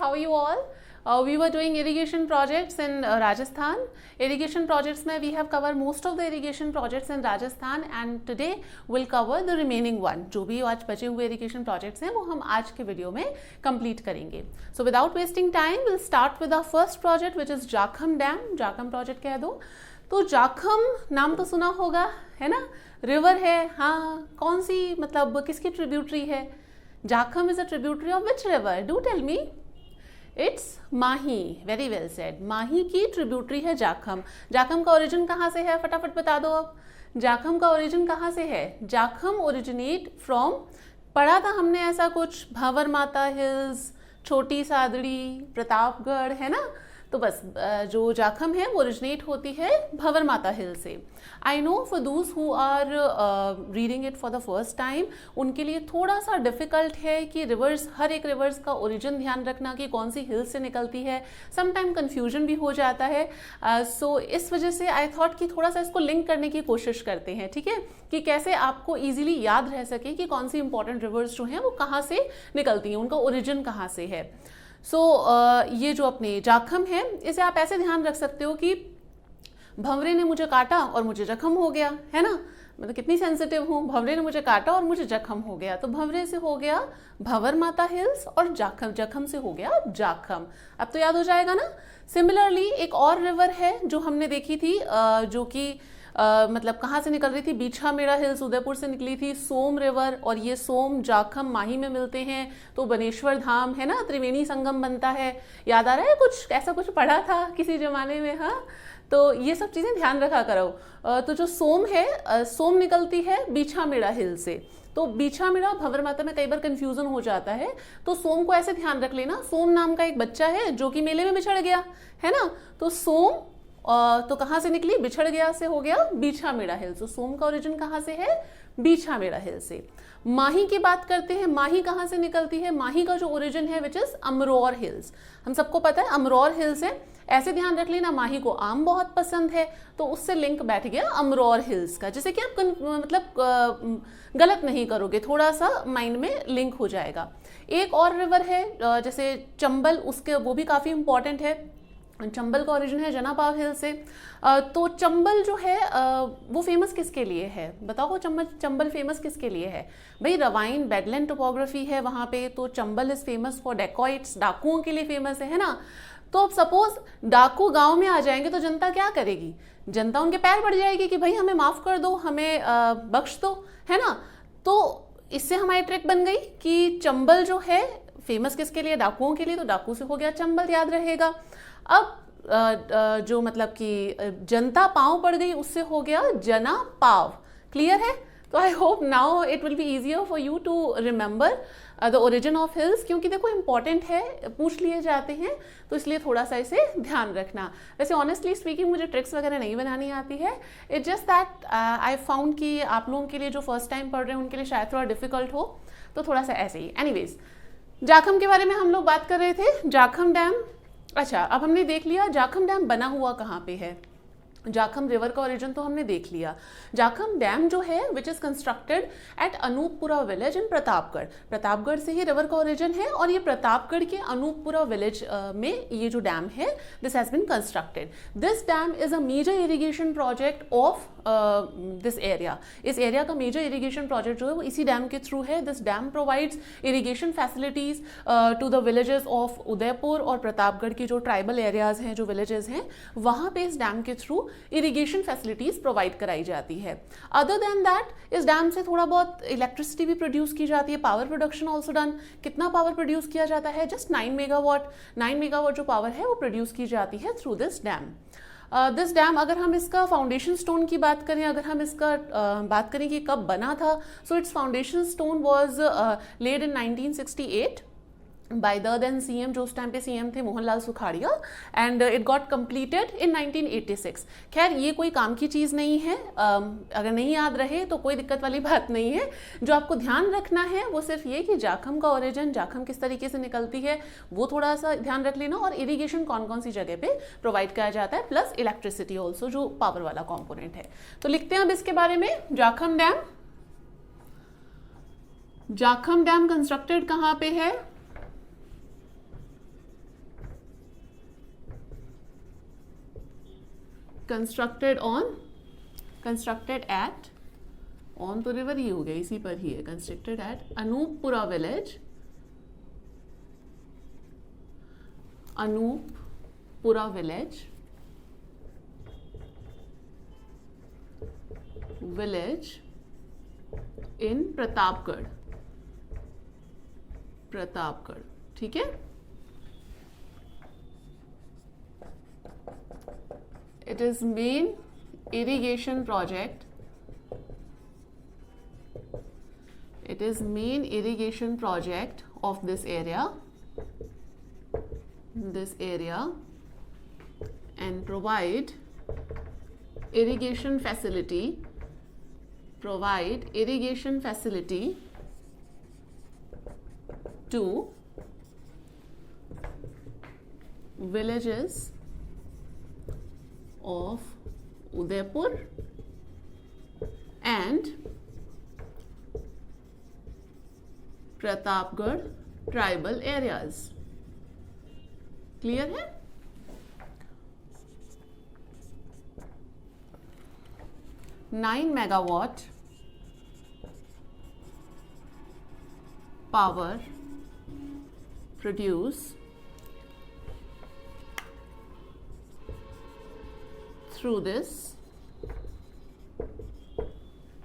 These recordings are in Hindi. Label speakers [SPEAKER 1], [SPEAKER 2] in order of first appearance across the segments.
[SPEAKER 1] how are you all? We were doing irrigation projects in Rajasthan. Irrigation projects में we have covered most of the irrigation projects in Rajasthan and today we'll cover the remaining one. जो भी आज बचे हुए irrigation projects हैं वो हम आज के वीडियो में complete करेंगे. So without wasting time, we'll start with our first project which is Jakham Dam. Jakham project कह दो. तो जाखम नाम तो सुना होगा, है ना? रिवर है, हाँ. कौन सी, मतलब किसकी ट्रिब्यूटरी है? Jakham is a tributary of which river? Do tell me. It's Mahi. Very well said. Mahi की ट्रिब्यूटरी है जाखम. जाखम का ओरिजिन कहाँ से है? फटाफट बता दो अब. जाखम का ओरिजिन कहाँ से है? जाखम ओरिजिनेट फ्रॉम, पढ़ा था हमने ऐसा कुछ, भंवर माता हिल्स, छोटी सादड़ी, प्रतापगढ़, है ना? तो बस जो जाखम है वो ओरिजिनेट होती है भंवर माता हिल से. I know for those who are reading it for the first time, उनके लिए थोड़ा सा डिफिकल्ट है कि रिवर्स, हर एक रिवर्स का ओरिजिन ध्यान रखना कि कौन सी हिल से निकलती है. समटाइम कन्फ्यूजन भी हो जाता है. सो इस वजह से आई थॉट कि थोड़ा सा इसको लिंक करने की कोशिश करते हैं, ठीक है, कि कैसे आपको ईजिली याद रह सके कि कौन सी इंपॉर्टेंट रिवर्स जो हैं वो कहाँ से निकलती हैं, उनका ओरिजिन कहाँ से है. सो ये जो अपने जाखम है, इसे आप ऐसे ध्यान रख सकते हो कि भंवरे ने मुझे काटा और मुझे जख्म हो गया, है ना? मतलब कितनी सेंसिटिव हूँ. भंवरे ने मुझे काटा और मुझे जख्म हो गया, तो भंवरे से हो गया भंवर माता हिल्स और जख्म से हो गया जाखम. अब तो याद हो जाएगा ना. सिमिलरली एक और रिवर है जो हमने देखी थी, जो कि मतलब कहाँ से निकल रही थी? बीछामेड़ा हिल्स, उदयपुर से निकली थी. सोम रिवर, और ये सोम जाखम माही में मिलते हैं तो बनेश्वर धाम, है ना, त्रिवेणी संगम बनता है. याद आ रहा है? कुछ ऐसा कुछ पढ़ा था किसी जमाने में, हाँ. तो ये सब चीज़ें ध्यान रखा करो. तो जो सोम है, सोम निकलती है बीछामेड़ा हिल से. तो बीछामेड़ा भंवर माता में कई बार कंफ्यूजन हो जाता है, तो सोम को ऐसे ध्यान रख लेना. सोम नाम का एक बच्चा है जो कि मेले में बिछड़ गया, है ना? तो सोम तो कहाँ से निकली? बिछड़ गया से हो गया बीछामेड़ा हिल. तो सोम का ओरिजिन कहाँ से है? बीछामेड़ा हिल से. माही की बात करते हैं. माही कहाँ से निकलती है? माही का जो ओरिजिन है विच इज अमरौर हिल्स. हम सबको पता है अमरौर हिल्स है. ऐसे ध्यान रख लेना, माही को आम बहुत पसंद है तो उससे लिंक बैठ गया अमरौर हिल्स का, जिसे कि आप मतलब गलत नहीं करोगे, थोड़ा सा माइंड में लिंक हो जाएगा. एक और रिवर है जैसे चंबल, उसके वो भी काफ़ी इंपॉर्टेंट है. चंबल का ओरिजिन है जनापाव हिल से. तो चंबल जो है वो फेमस किसके लिए है? बताओ. चंबल फेमस किसके लिए है? भाई रवाइन बेडलैंड टोपोग्राफी है वहाँ पे, तो Chambal is famous for dacoits, डाकुओं के लिए फेमस है ना? तो अब सपोज डाकू गांव में आ जाएंगे तो जनता क्या करेगी? जनता उनके पैर पड़ जाएगी कि भाई हमें माफ कर दो, हमें बख्श दो, है ना? तो इससे हमारी ट्रिक बन गई कि चंबल जो है फेमस किसके लिए? डाकुओं के लिए. तो डाकू से हो गया चंबल, याद रहेगा. अब जो मतलब कि जनता पाँव पड़ गई, उससे हो गया जना पाव. क्लियर है? तो I hope now it will be easier for you to remember the origin of hills, क्योंकि देखो इंपॉर्टेंट है, पूछ लिए जाते हैं, तो इसलिए थोड़ा सा इसे ध्यान रखना. वैसे ऑनेस्टली स्पीकिंग मुझे ट्रिक्स वगैरह नहीं बनानी आती है. It's just that I found कि आप लोगों के लिए जो फर्स्ट टाइम पढ़ रहे हैं उनके लिए शायद थोड़ा डिफिकल्ट हो, तो थोड़ा सा ऐसे ही. एनीवेज, जाखम के बारे में हम लोग बात कर रहे थे. जाखम डैम. अच्छा, अब हमने देख लिया जाखम डैम बना हुआ कहाँ पे है. जाखम रिवर का ओरिजिन तो हमने देख लिया. जाखम डैम जो है which is constructed at Anooppura village in Pratapgarh. Pratapgarh से ही रिवर का ओरिजिन है और ये प्रतापगढ़ के अनूपपुरा विलेज में ये जो डैम है this has been constructed. This dam is a major irrigation project of this area. इस एरिया का मेजर इरिगेशन प्रोजेक्ट जो है वो इसी डैम के थ्रू है. This dam provides irrigation facilities to the villages of Udaipur और प्रतापगढ़ की जो ट्राइबल एरियाज हैं, जो विलेजेस हैं, वहाँ पे इस डैम के थ्रू इरिगेशन फैसिलिटीज प्रोवाइड कराई जाती है. अदर देन दैट इस डैम से थोड़ा बहुत इलेक्ट्रिसिटी भी प्रोड्यूस की जाती है. Power production also done. कितना पावर प्रोड्यूस किया जाता है? Just 9 megawatt. 9 मेगावाट जो पावर है वो प्रोड्यूस की जाती है through this dam. This dam, अगर हम इसका फाउंडेशन स्टोन की बात करें, अगर हम इसका बात करें कि कब बना था, so its foundation stone was laid in 1968 by the then CM, जो उस टाइम पे CM थे Mohanlal Sukhadia, and it got completed in 1986. खैर ये कोई काम की चीज़ नहीं है. अगर नहीं याद रहे तो कोई दिक्कत वाली बात नहीं है. जो आपको ध्यान रखना है वो सिर्फ ये कि जाखम का ओरिजिन, जाखम किस तरीके से निकलती है, वो थोड़ा सा ध्यान रख लेना, और इरिगेशन कौन कौन सी जगह पे प्रोवाइड किया जाता है, प्लस इलेक्ट्रिसिटी ऑल्सो जो पावर वाला कॉम्पोनेंट है. तो लिखते हैं अब इसके बारे में. Jakham dam. Jakham dam constructed कहाँ पे है? कंस्ट्रक्टेड एट, ऑन तो रिवर ही हो गया, इसी पर ही है, constructed at Anooppura village, Anooppura village in Pratapgarh, ठीक है। It is main irrigation project. It is main irrigation project of this area, and provide irrigation facility to villages of Udaipur and Pratapgarh tribal areas. Clear है? Nine megawatt power produce through this,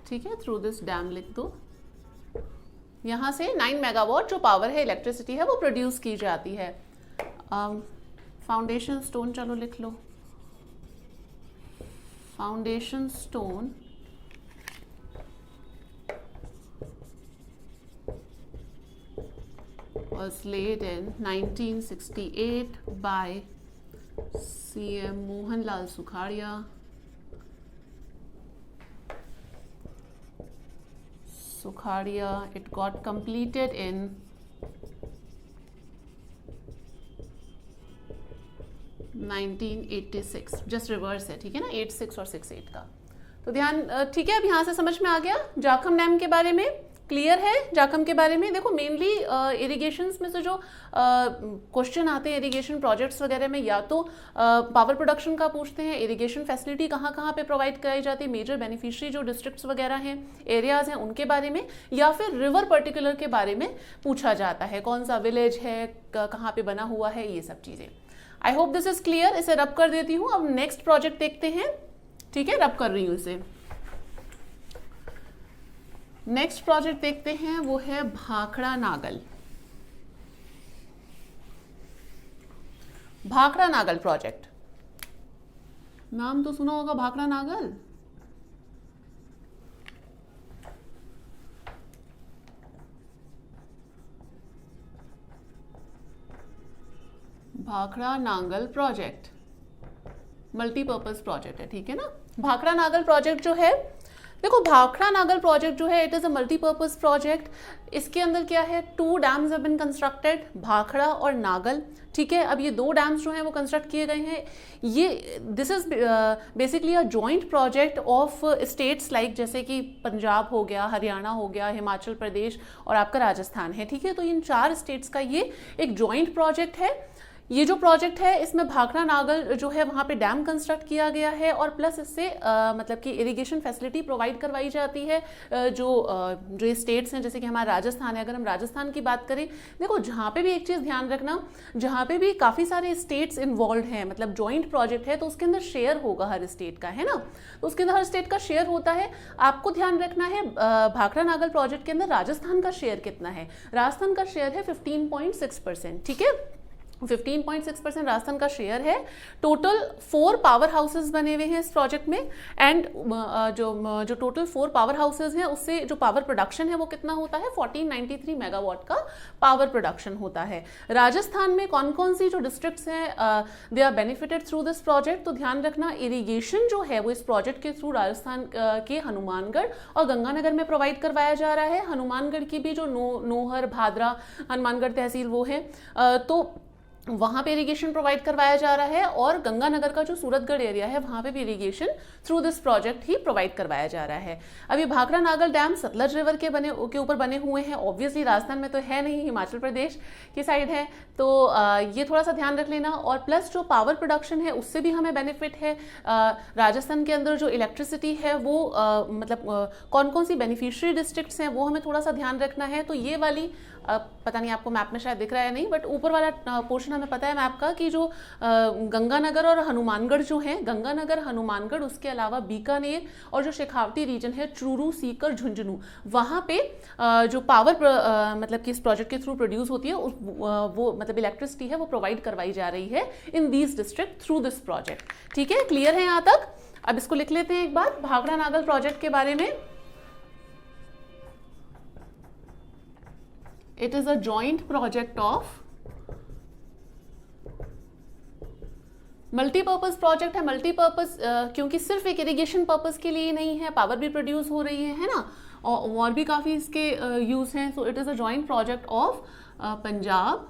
[SPEAKER 1] ठीक है, थ्रू दिस डैम लिख दो। यहां से 9 मेगावाट जो पावर है, इलेक्ट्रिसिटी है, वो प्रोड्यूस की जाती है। फाउंडेशन स्टोन चलो लिख लो। Foundation stone was laid in 1968 by C.M. Mohanlal Sukhadia. It got completed in 1986, just reverse है, ठीक है ना, 86 और 68 का। तो ध्यान, ठीक है, अब यहाँ से समझ में आ गया जाखम डैम के बारे में, क्लियर है जाखम के बारे में। देखो मेनली इरिगेशंस में से जो क्वेश्चन आते हैं इरिगेशन प्रोजेक्ट्स वगैरह में, या तो पावर प्रोडक्शन का पूछते हैं, इरिगेशन फैसिलिटी कहाँ कहाँ पे प्रोवाइड कराई जाती है, मेजर बेनिफिशियरी जो डिस्ट्रिक्ट्स वगैरह हैं, एरियाज हैं, उनके बारे में, या फिर रिवर पर्टिकुलर के बारे में पूछा जाता है, कौन सा विलेज है, कहाँ पे बना हुआ है, ये सब चीज़ें। I hope this is clear. इसे रब कर देती हूँ। अब नेक्स्ट प्रोजेक्ट देखते हैं, ठीक है, रब कर रही हूँ इसे। नेक्स्ट प्रोजेक्ट देखते हैं, वो है भाखड़ा नागल। भाखड़ा नागल प्रोजेक्ट, नाम तो सुना होगा Bhakra Nangal. Bhakra Nangal project multipurpose project है, ठीक है ना। भाखड़ा नागल प्रोजेक्ट जो है, देखो भाखड़ा नागल प्रोजेक्ट जो है, it is a multipurpose project. इसके अंदर क्या है, 2 dams have been constructed, Bhakra और नागल, ठीक है। अब ये 2 डैम्स जो हैं वो कंस्ट्रक्ट किए गए हैं। ये this is basically a joint project of states like, जैसे कि पंजाब हो गया, हरियाणा हो गया, हिमाचल प्रदेश और आपका राजस्थान है, ठीक है। तो इन 4 स्टेट्स का ये एक जॉइंट प्रोजेक्ट है। ये जो प्रोजेक्ट है, इसमें भाखड़ा नागल जो है वहाँ पे डैम कंस्ट्रक्ट किया गया है, और प्लस इससे मतलब कि इरिगेशन फैसिलिटी प्रोवाइड करवाई जाती है। जो ये स्टेट्स हैं, जैसे कि हमारा राजस्थान है, अगर हम राजस्थान की बात करें, देखो जहाँ पे भी एक चीज़ ध्यान रखना, जहाँ पे भी काफ़ी सारे स्टेट्स इन्वॉल्व हैं, मतलब जॉइंट प्रोजेक्ट है, तो उसके अंदर शेयर होगा हर स्टेट का, है ना। तो उसके अंदर हर स्टेट का शेयर होता है। आपको ध्यान रखना है भाखड़ा नागल प्रोजेक्ट के अंदर राजस्थान का शेयर कितना है। राजस्थान का शेयर है 15.6%, ठीक है। 15.6% राजस्थान का शेयर है। टोटल 4 पावर हाउसेज बने हुए हैं इस प्रोजेक्ट में, एंड जो टोटल 4 पावर हाउसेज हैं, उससे जो पावर प्रोडक्शन है वो कितना होता है, 1493 मेगावाट का पावर प्रोडक्शन होता है। राजस्थान में कौन कौन सी जो डिस्ट्रिक्ट्स हैं they are benefited through this project, तो ध्यान रखना इरीगेशन जो है वो इस प्रोजेक्ट के थ्रू राजस्थान के हनुमानगढ़ और गंगानगर में प्रोवाइड करवाया जा रहा है। हनुमानगढ़ की भी जो नोहर, भादरा, हनुमानगढ़ तहसील वो है, तो वहाँ पे इरिगेशन प्रोवाइड करवाया जा रहा है, और गंगानगर का जो सूरतगढ़ एरिया है वहाँ पे भी irrigation through this project he provide करवाया जा रहा है। अब ये भाखड़ा नागल डैम सतलज रिवर के ऊपर बने हुए हैं, ऑब्वियसली राजस्थान में तो है नहीं, हिमाचल प्रदेश की साइड है, तो ये थोड़ा सा ध्यान रख लेना। और प्लस जो पावर प्रोडक्शन है उससे भी हमें बेनिफिट है। राजस्थान के अंदर जो इलेक्ट्रिसिटी है वो मतलब कौन कौन सी बेनिफिशियरी डिस्ट्रिक्ट्स हैं वो हमें थोड़ा सा ध्यान रखना है। तो ये वाली पता नहीं आपको मैप में शायद दिख रहा है नहीं, बट ऊपर वाला पोर्शन हमें पता है मैप का कि जो गंगानगर और हनुमानगढ़ जो है, गंगानगर हनुमानगढ़, उसके अलावा बीकानेर और जो शेखावटी रीजन है चूरू सीकर झुंझुनू, वहाँ पे जो पावर मतलब कि इस प्रोजेक्ट के थ्रू प्रोड्यूस होती है वो मतलब इलेक्ट्रिसिटी है वो प्रोवाइड करवाई जा रही है in these district through this project. ठीक है, क्लियर है यहाँ तक? अब इसको लिख लेते हैं एक बार, भाखड़ा नागल प्रोजेक्ट के बारे में। It is a joint project of multipurpose project है। मल्टीपर्पज क्योंकि सिर्फ एक इरिगेशन पर्पज के लिए नहीं है, पावर भी प्रोड्यूस हो रही है ना, और भी काफ़ी इसके यूज हैं। So it is a joint project of Punjab,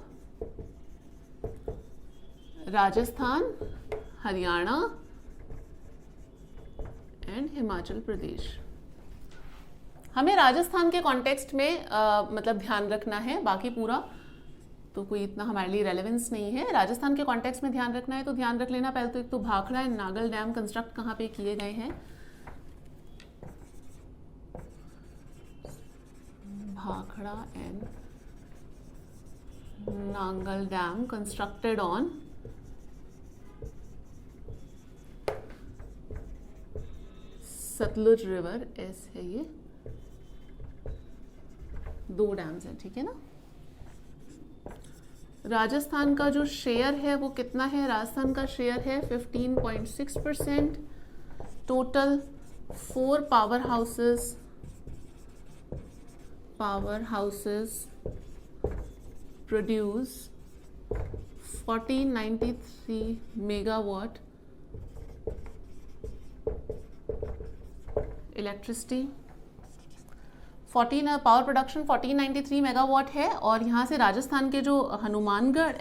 [SPEAKER 1] Rajasthan, Haryana and Himachal Pradesh. हमें राजस्थान के कॉन्टेक्स्ट में मतलब ध्यान रखना है, बाकी पूरा तो कोई इतना हमारे लिए रेलेवेंस नहीं है। राजस्थान के कॉन्टेक्स्ट में ध्यान रखना है तो ध्यान रख लेना। पहले तो एक तो Bhakra and Nangal dam construct कहाँ पे किए गए हैं, Bhakra and Nangal dam constructed on Sutlej river, ऐसे है ये, 2 डैम्स हैं, ठीक है ना। राजस्थान का जो शेयर है वो कितना है? राजस्थान का शेयर है 15.6%। Total 4 power houses produce 1493 megawatt electricity. 14 power production 1493 megawatt है। और यहाँ से राजस्थान के जो हनुमानगढ़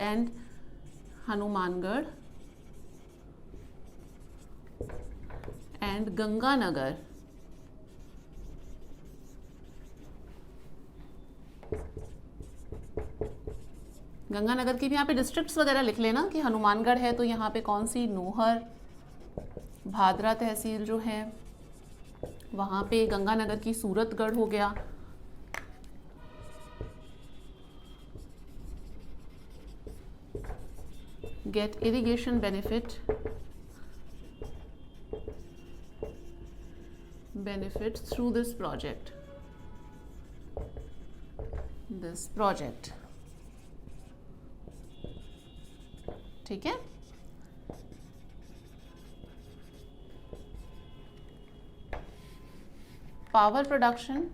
[SPEAKER 1] एंड गंगानगर, गंगानगर की भी यहाँ पे डिस्ट्रिक्ट्स वगैरह लिख लेना कि हनुमानगढ़ है तो यहाँ पे कौन सी, नोहर, भादरा तहसील जो है वहाँ पे, गंगानगर की सूरतगढ़ हो गया, get irrigation benefit through this project, ठीक है। Power production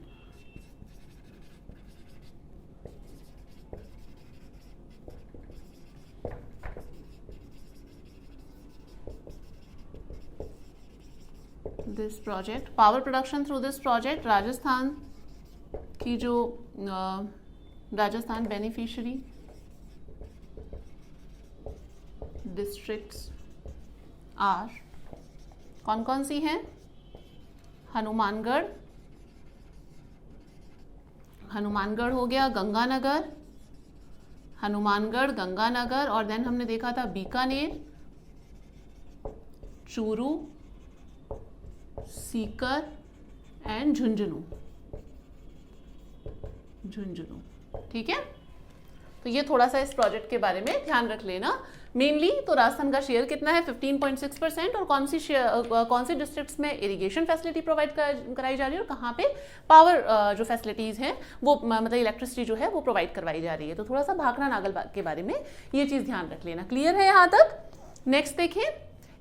[SPEAKER 1] this project, power production through this project, Rajasthan की जो राजस्थान बेनिफिशियरी डिस्ट्रिक्ट्स आर, कौन कौन सी हैं? हनुमानगढ़ हो गया, गंगानगर, गंगानगर, और देन हमने देखा था बीकानेर, चूरू, सीकर एंड झुंझुनू, ठीक है। तो ये थोड़ा सा इस प्रोजेक्ट के बारे में ध्यान रख लेना। मेनली तो राजस्थान का शेयर कितना है 15.6%, और कौन सी डिस्ट्रिक्ट्स में इरिगेशन फैसिलिटी प्रोवाइड कराई जा रही है और कहाँ पे पावर जो फैसिलिटीज़ हैं वो मतलब इलेक्ट्रिसिटी जो है वो प्रोवाइड करवाई जा रही है। तो थोड़ा सा भाखड़ा नागल के बारे में ये चीज़ ध्यान रख लेना। क्लियर है यहाँ तक? नेक्स्ट देखें,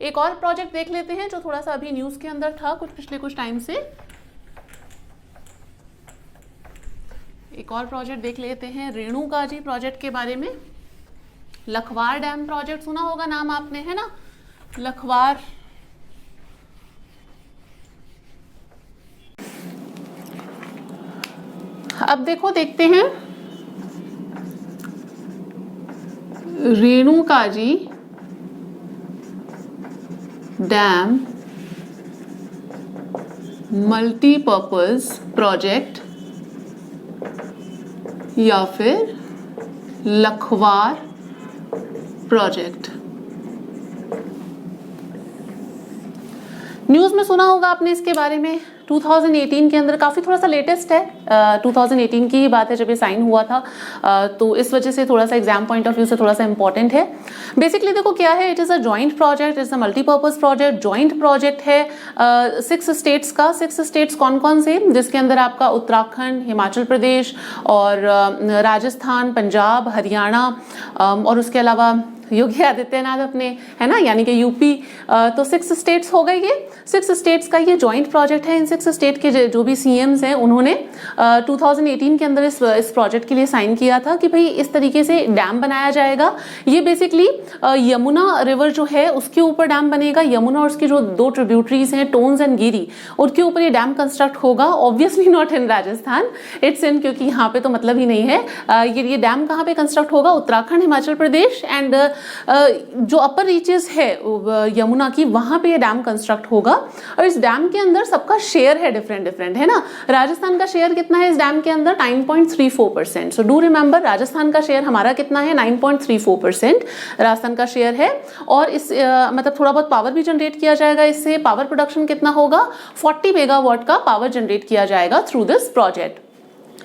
[SPEAKER 1] एक और प्रोजेक्ट देख लेते हैं जो थोड़ा सा अभी न्यूज़ के अंदर था पिछले कुछ टाइम से। एक और प्रोजेक्ट देख लेते हैं रेणुका जी प्रोजेक्ट के बारे में। लखवार डैम प्रोजेक्ट सुना होगा नाम आपने, है ना, लखवार। अब देखते हैं रेणुकाजी डैम मल्टीपर्पज प्रोजेक्ट या फिर लखवार प्रोजेक्ट। न्यूज़ में सुना होगा आपने इसके बारे में, 2018 के अंदर, काफ़ी थोड़ा सा लेटेस्ट है, 2018 की ही बात है जब ये साइन हुआ था, तो इस वजह से थोड़ा सा एग्जाम पॉइंट ऑफ व्यू से थोड़ा सा इंपॉर्टेंट है। बेसिकली देखो क्या है, it is a joint project, it's a multipurpose project, joint project है 6 स्टेट्स का। 6 स्टेट्स कौन कौन से, जिसके अंदर आपका उत्तराखंड, हिमाचल प्रदेश और राजस्थान, पंजाब, हरियाणा और उसके अलावा योगी आदित्यनाथ अपने, है ना, यानी कि यूपी। तो 6 स्टेट्स हो गए। ये 6 स्टेट्स का ये जॉइंट प्रोजेक्ट है। इन 6 स्टेट के जो भी सीएम्स हैं उन्होंने 2018 के अंदर इस प्रोजेक्ट के लिए साइन किया था कि भाई इस तरीके से डैम बनाया जाएगा। ये बेसिकली यमुना रिवर जो है उसके ऊपर डैम बनेगा। यमुना और उसकी जो 2 ट्रिब्यूटरीज हैं, टोन्स एंड गिरी, उनके ऊपर ये डैम कंस्ट्रक्ट होगा। Obviously not in Rajasthan, it's in, क्योंकि यहाँ पे तो मतलब ही नहीं है। ये डैम कहाँ पे कंस्ट्रक्ट होगा, उत्तराखंड, हिमाचल प्रदेश एंड जो अपर रीचेस है यमुना की, वहां पे ये डैम कंस्ट्रक्ट होगा। और इस डैम के अंदर सबका शेयर है डिफरेंट, है ना। राजस्थान का शेयर कितना है इस डैम के अंदर, 9.34%। सो डू रिमेंबर, राजस्थान का शेयर हमारा कितना है, 9.34% राजस्थान का शेयर है। और इस मतलब थोड़ा बहुत पावर भी जनरेट किया जाएगा इससे। पावर प्रोडक्शन कितना होगा, 40 मेगावाट का पावर जनरेट किया जाएगा थ्रू दिस प्रोजेक्ट।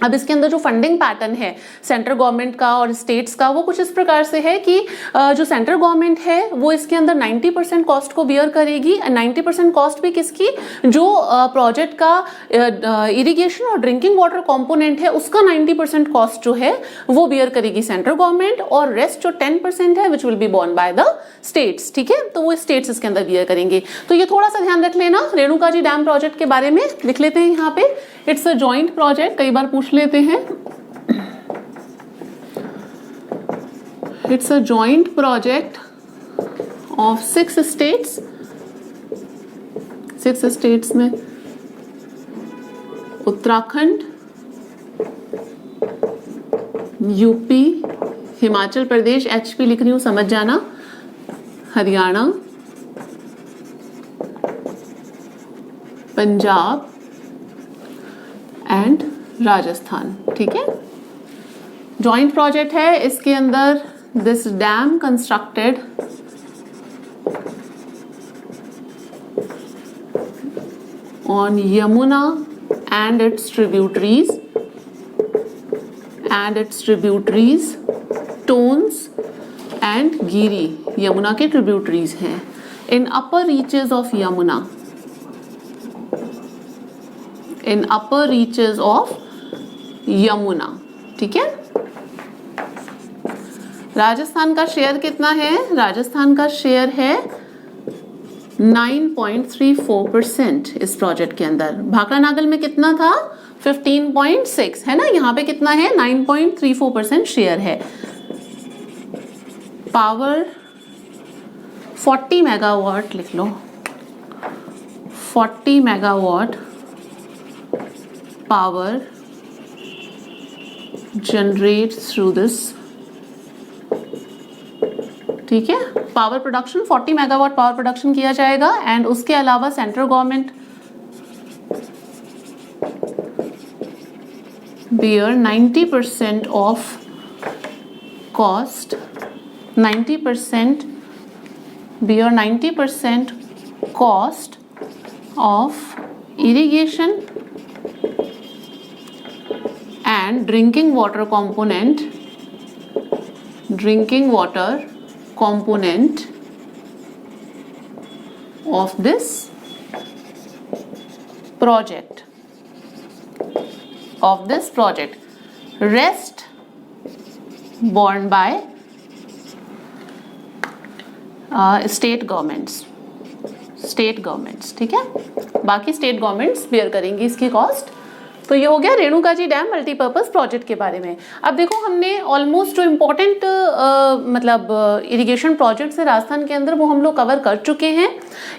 [SPEAKER 1] अब इसके अंदर जो फंडिंग पैटर्न है सेंट्रल गवर्नमेंट का और स्टेट्स का, वो कुछ इस प्रकार से है कि जो सेंट्रल गवर्नमेंट है वो इसके अंदर 90% कॉस्ट को बियर करेगी। 90% कॉस्ट भी किसकी, जो प्रोजेक्ट का इरिगेशन और ड्रिंकिंग वाटर कंपोनेंट है उसका 90% कॉस्ट जो है वो बियर करेगी सेंट्रल गवर्नमेंट, और रेस्ट जो 10% है which will be borne by the states. ठीक है, तो वो स्टेट्स इसके अंदर बियर करेंगे। तो ये थोड़ा सा ध्यान रख लेना। रेणुका जी डैम प्रोजेक्ट के बारे में लिख लेते हैं यहाँ पे, इट्स अ जॉइंट प्रोजेक्ट, कई बार पूछ लेते हैं। It's a joint project of 6 states. 6 states में उत्तराखंड, यूपी, हिमाचल प्रदेश, एचपी लिख रही हूं समझ जाना, हरियाणा, पंजाब एंड राजस्थान। ठीक है, जॉइंट प्रोजेक्ट है। इसके अंदर this dam constructed on Yamuna and its tributaries, Tons and Giri, Yamuna के ट्रिब्यूटरीज हैं, in upper reaches of Yamuna, in upper reaches of Yamuna. ठीक है, राजस्थान का शेयर कितना है, राजस्थान का शेयर है 9.34% इस प्रोजेक्ट के अंदर। भाखड़ा नागल में कितना था, 15.6, है ना। यहाँ पे कितना है, 9.34% शेयर है। पावर 40 मेगावाट लिख लो, 40 megawatt power generates through this। ठीक है, power production 40 megawatt power production किया जाएगा। एंड उसके अलावा central government bear 90% of cost, 90% bear 90% cost of irrigation and drinking water component of this project, rest borne by state governments। ठीक है, बाकी स्टेट गवर्नमेंट्स बेयर करेंगी इसकी कॉस्ट। तो ये हो गया Renuka ji dam multipurpose project के बारे में। अब देखो, हमने ऑलमोस्ट जो इम्पोर्टेंट मतलब इरिगेशन प्रोजेक्ट्स है राजस्थान के अंदर वो हम लोग कवर कर चुके हैं।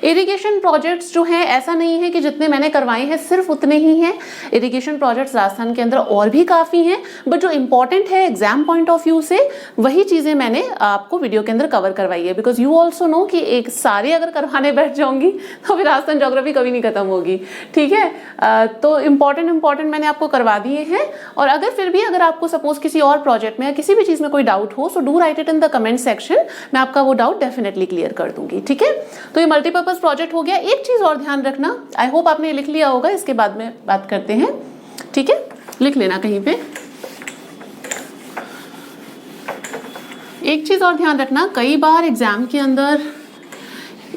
[SPEAKER 1] इरिगेशन प्रोजेक्ट्स जो हैं ऐसा नहीं है कि जितने मैंने करवाए हैं सिर्फ उतने ही हैं, इरिगेशन प्रोजेक्ट्स राजस्थान के अंदर और भी काफ़ी हैं, बट जो इंपॉर्टेंट है एग्जाम पॉइंट ऑफ व्यू से वही चीज़ें मैंने आपको वीडियो के अंदर कवर करवाई है, बिकॉज यू ऑल्सो नो कि एक सारे अगर करवाने बैठ जाऊंगी तो फिर राजस्थान ज्योग्राफी कभी नहीं खत्म होगी, ठीक है। तो इंपॉर्टेंट मैंने आपको करवा दिए हैं, और अगर फिर भी अगर आपको सपोज किसी और प्रोजेक्ट में या किसी भी चीज़ में कोई डाउट हो so do right it in the comment section, मैं आपका वो डाउट डेफिनेटली क्लियर कर दूंगी, ठीक है। तो ये मल्टीपर्पज प्रोजेक्ट हो गया। एक चीज़ और ध्यान रखना, आई होप आपने लिख लिया होगा, इसके बाद में बात करते हैं, ठीक है, लिख लेना कहीं पे। एक चीज और ध्यान रखना, कई बार एग्जाम के अंदर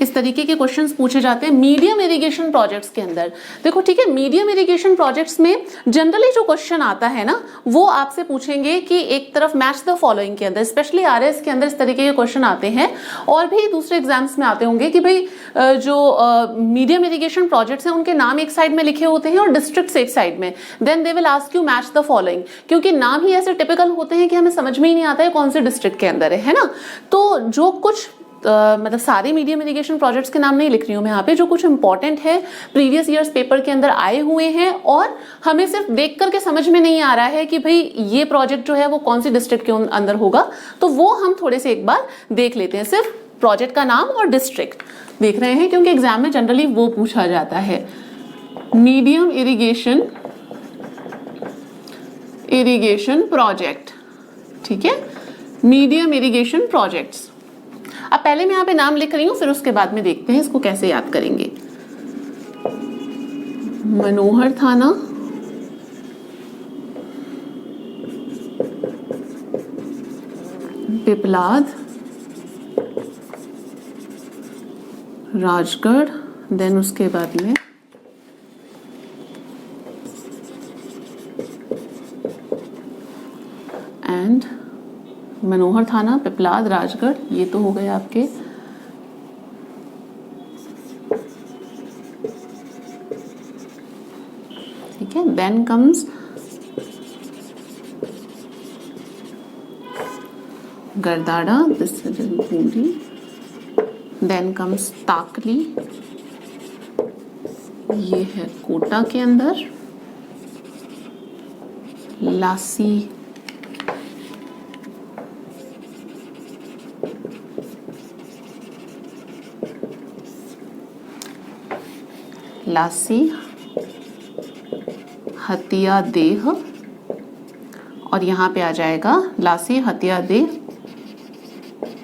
[SPEAKER 1] इस तरीके के क्वेश्चंस पूछे जाते हैं मीडियम इरिगेशन प्रोजेक्ट्स के अंदर। देखो ठीक है, मीडियम इरिगेशन प्रोजेक्ट्स में जनरली जो क्वेश्चन आता है ना वो आपसे पूछेंगे कि एक तरफ मैच द फॉलोइंग के अंदर, स्पेशली आरएस के अंदर इस तरीके के क्वेश्चन आते हैं, और भी दूसरे एग्जाम्स में आते होंगे कि भाई जो मीडियम इरिगेशन प्रोजेक्ट्स हैं उनके नाम एक साइड में लिखे होते हैं और डिस्ट्रिक्ट्स एक साइड में, then they will ask you match the following, क्योंकि नाम ही ऐसे टिपिकल होते हैं कि हमें समझ में ही नहीं आता है कौन से डिस्ट्रिक्ट के अंदर है ना। तो जो कुछ मतलब सारे मीडियम इरिगेशन प्रोजेक्ट्स के नाम नहीं लिख रही हूँ मैं यहाँ पे, जो कुछ इंपॉर्टेंट है प्रीवियस ईयर्स पेपर के अंदर आए हुए हैं और हमें सिर्फ देख करके समझ में नहीं आ रहा है कि भाई ये प्रोजेक्ट जो है वो कौन सी डिस्ट्रिक्ट के अंदर होगा, तो वो हम थोड़े से एक बार देख लेते हैं। सिर्फ प्रोजेक्ट का नाम और डिस्ट्रिक्ट देख रहे हैं क्योंकि एग्जाम में जनरली वो पूछा जाता है। मीडियम इरिगेशन प्रोजेक्ट, ठीक है, मीडियम इरिगेशन प्रोजेक्ट्स। अब पहले मैं यहाँ पे नाम लिख रही हूँ, फिर उसके बाद में देखते हैं इसको कैसे याद करेंगे। मनोहर थाना, पिपलाद, राजगढ़, देन उसके बाद में एंड मनोहर थाना, पिपलाद, राजगढ़, ये तो हो गए आपके। ठीक है, then comes Gardara, this is Bundi, then comes Takli, ये है कोटा के अंदर, लासी, हतिया देह, और यहाँ पे आ जाएगा लासी हतिया देह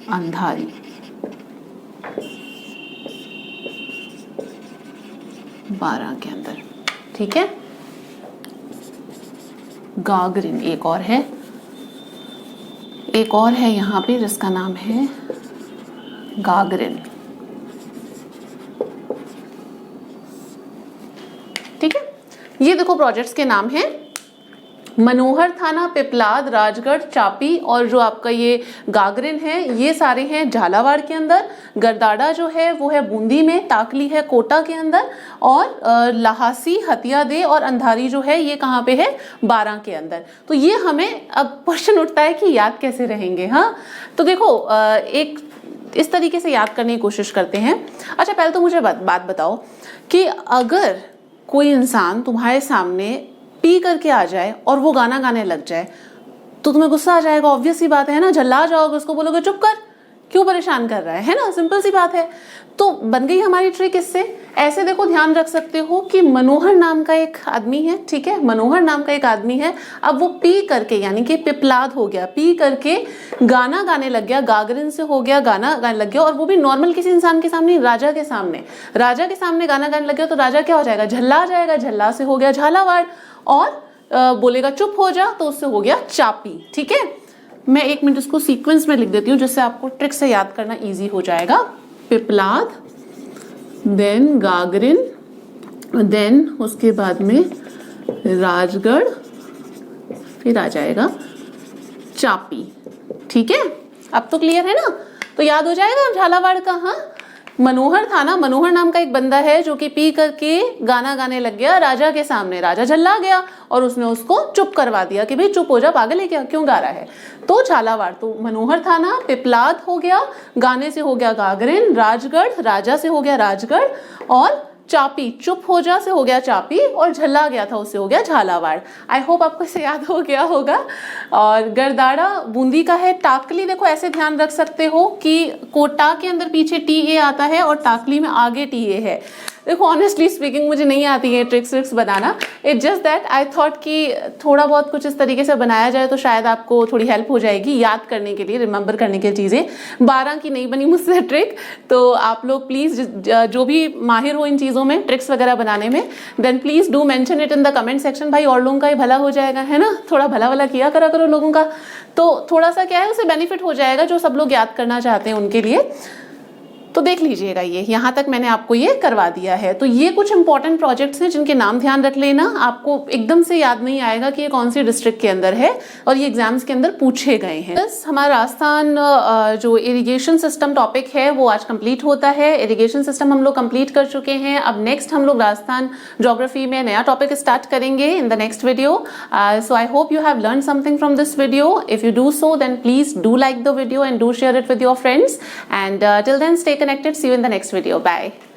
[SPEAKER 1] अंधारी। बारह के अंदर, ठीक है। गागरिन एक और है यहाँ पे जिसका नाम है गागरिन, ठीक है। ये देखो प्रोजेक्ट्स के नाम हैं, मनोहर थाना, पिपलाद, राजगढ़, चापी, और जो आपका ये गागरिन है ये सारे हैं झालावाड़ के अंदर, गरदाड़ा जो है वो है बूंदी में, ताकली है कोटा के अंदर, और लहासी, हतियादे और अंधारी जो है ये कहाँ पे है, बारां के अंदर। तो ये हमें अब क्वेश्चन उठता है कि याद कैसे रहेंगे। हाँ, तो देखो एक इस तरीके से याद करने की कोशिश करते हैं। अच्छा, पहले तो मुझे बात बताओ कि अगर कोई इंसान तुम्हारे सामने पी करके आ जाए और वो गाना गाने लग जाए तो तुम्हें गुस्सा आ जाएगा, ऑब्वियस सी बात है ना, झल्ला जाओगे, उसको बोलोगे चुप कर, क्यों परेशान कर रहा है ना, सिंपल सी बात है। तो बन गई हमारी ट्रिक इससे। ऐसे देखो ध्यान रख सकते हो कि मनोहर नाम का एक आदमी है, ठीक है, मनोहर नाम का एक आदमी है, अब वो पी करके यानी कि पिपलाद हो गया, पी करके गाना गाने लग गया, गागरिन से हो गया गाना गाने लग गया, और वो भी नॉर्मल किसी इंसान के सामने, राजा के सामने गाना गाने लग गया, तो राजा क्या हो जाएगा, झल्ला आ जाएगा, झल्ला से हो गया झालावाड़, और बोलेगा चुप हो जा तो उससे हो गया चापी, ठीक है। मैं एक मिनट इसको सीक्वेंस में लिख देती हूँ जिससे आपको ट्रिक से याद करना इजी हो जाएगा। पिपलाद, देन गागरिन, देन उसके बाद में राजगढ़, फिर आ जाएगा चापी, ठीक है। अब तो क्लियर है ना, तो याद हो जाएगा झालावाड़ का। हाँ, मनोहर था ना, मनोहर नाम का एक बंदा है जो कि पी करके गाना गाने लग गया राजा के सामने। राजा झल्ला गया और उसने उसको चुप करवा दिया कि भाई चुप हो जा, पागल है क्या, क्यों गा रहा है। तो झालावाड़, तो मनोहर था ना, पिपलाद हो गया, गाने से हो गया गागरिन, राजगढ़, राजा से हो गया राजगढ़, और चापी, चुप हो जा से हो गया चापी, और झल्ला गया था उससे हो गया झालावाड़। आई होप आपको इसे याद हो गया होगा। और गरदाड़ा बूंदी का है। टाकली देखो ऐसे ध्यान रख सकते हो कि कोटा के अंदर पीछे टी ए आता है और टाकली में आगे टी ए है। देखो ऑनेस्टली स्पीकिंग मुझे नहीं आती है ट्रिक्स विक्स बनाना, it's just that I thought कि थोड़ा बहुत कुछ इस तरीके से बनाया जाए तो शायद आपको थोड़ी हेल्प हो जाएगी याद करने के लिए, रिमेंबर करने की चीज़ें। 12 की नहीं बनी मुझसे ट्रिक, तो आप लोग प्लीज़ जो भी माहिर हो इन चीज़ों में, ट्रिक्स वगैरह बनाने में, then please do mention it in the comment section. भाई और लोगों का ही भला हो जाएगा, है ना, थोड़ा भला भला किया करा करो लोगों का, तो थोड़ा सा क्या है उससे बेनिफिट हो जाएगा जो सब लोग याद करना चाहते हैं उनके लिए। तो देख लीजिएगा, ये यहाँ तक मैंने आपको ये करवा दिया है। तो ये कुछ इंपॉर्टेंट प्रोजेक्ट्स हैं जिनके नाम ध्यान रख लेना, आपको एकदम से याद नहीं आएगा कि ये कौन सी डिस्ट्रिक्ट के अंदर है, और ये एग्जाम्स के अंदर पूछे गए हैं। बस हमारा राजस्थान जो इरिगेशन सिस्टम टॉपिक है वो आज कंप्लीट होता है। इरिगेशन सिस्टम हम लोग कंप्लीट कर चुके हैं। अब नेक्स्ट हम लोग राजस्थान ज्योग्राफी में नया टॉपिक स्टार्ट करेंगे in the next video. So I hope you have learned something from this video. If you do so, then please do like the video and do share it with your friends. And till then, stay connected. See you in the next video. Bye.